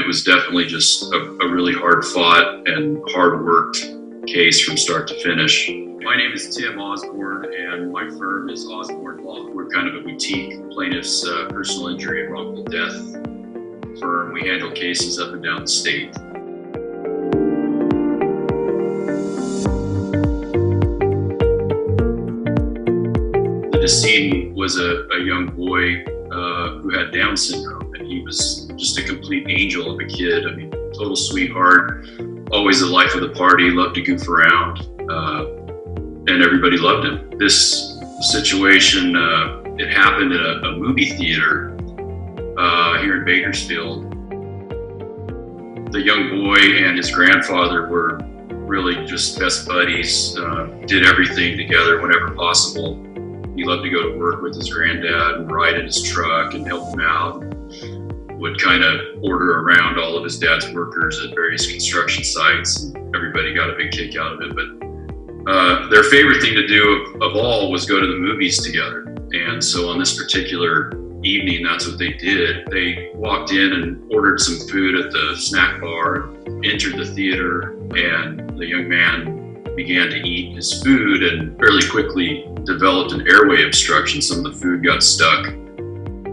was definitely just a really hard fought and hard worked case from start to finish. My name is Tim Osborn, and my firm is Osborn Law. We're kind of a boutique plaintiff's personal injury and wrongful death firm. We handle cases up and down the state. The decedent was a young boy who had Down syndrome, and he was just a complete angel of a kid. I mean, total sweetheart, always the life of the party, loved to goof around, and everybody loved him. This situation, it happened at a movie theater here in Bakersfield. The young boy and his grandfather were really just best buddies, did everything together whenever possible. He loved to go to work with his granddad and ride in his truck and help him out. Would kind of order around all of his dad's workers at various construction sites, and everybody got a big kick out of it. But their favorite thing to do of all was go to the movies together. And so on this particular evening, that's what they did. They walked in and ordered some food at the snack bar, entered the theater, and the young man began to eat his food and fairly quickly developed an airway obstruction. Some of the food got stuck.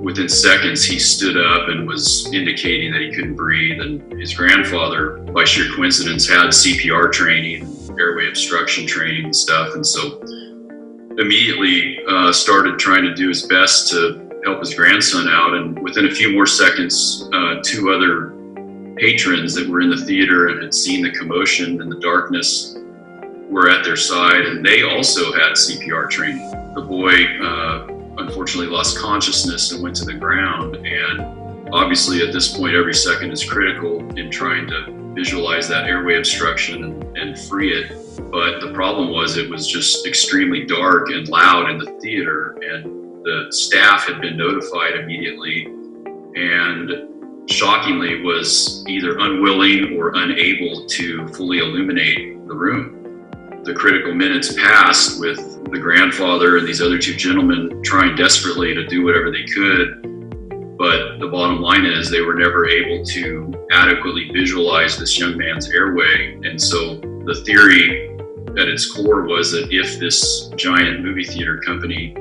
Within seconds, he stood up and was indicating that he couldn't breathe. And his grandfather, by sheer coincidence, had CPR training, airway obstruction training and stuff. And so immediately started trying to do his best to help his grandson out. And within a few more seconds, two other patrons that were in the theater and had seen the commotion and the darkness were at their side, and they also had CPR training. The boy unfortunately lost consciousness and went to the ground, and obviously at this point every second is critical in trying to visualize that airway obstruction and free it. But the problem was it was just extremely dark and loud in the theater, and the staff had been notified immediately and shockingly was either unwilling or unable to fully illuminate the room. The critical minutes passed with the grandfather and these other two gentlemen trying desperately to do whatever they could, but the bottom line is they were never able to adequately visualize this young man's airway. And so the theory at its core was that if this giant movie theater company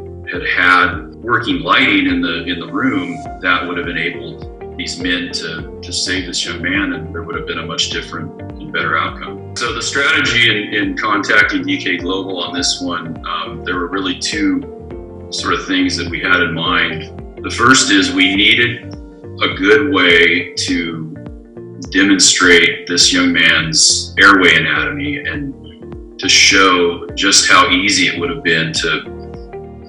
had working lighting in the room, that would have enabled these men to save this young man, and there would have been a much different and better outcome. So the strategy in contacting DK Global on this one, there were really two sort of things that we had in mind. The first is we needed a good way to demonstrate this young man's airway anatomy and to show just how easy it would have been to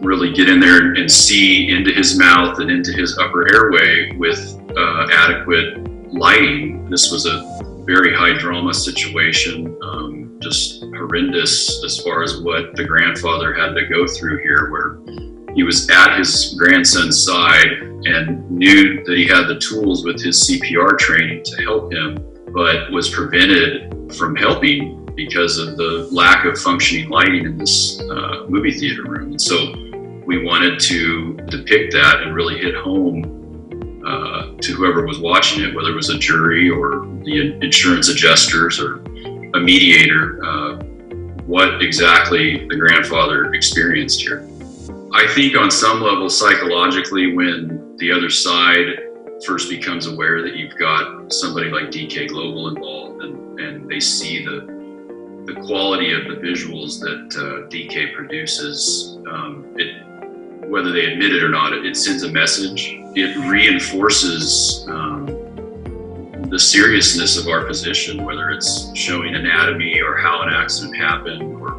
really get in there and see into his mouth and into his upper airway with adequate lighting. This was a very high drama situation, just horrendous as far as what the grandfather had to go through here, where he was at his grandson's side and knew that he had the tools with his CPR training to help him, but was prevented from helping because of the lack of functioning lighting in this movie theater room. And so we wanted to depict that and really hit home to whoever was watching it, whether it was a jury or the insurance adjusters or a mediator, what exactly the grandfather experienced here. I think on some level psychologically, when the other side first becomes aware that you've got somebody like DK Global involved and they see the quality of the visuals that DK produces, whether they admit it or not, it sends a message. It reinforces the seriousness of our position, whether it's showing anatomy or how an accident happened or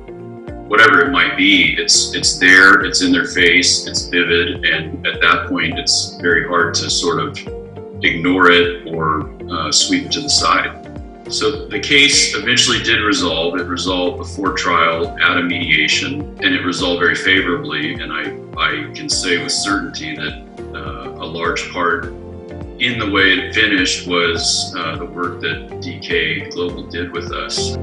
whatever it might be. It's there, it's in their face, it's vivid, and at that point it's very hard to sort of ignore it or sweep it to the side. So the case eventually did resolve. It resolved before trial at a mediation, and it resolved very favorably. And I can say with certainty that a large part in the way it finished was the work that DK Global did with us.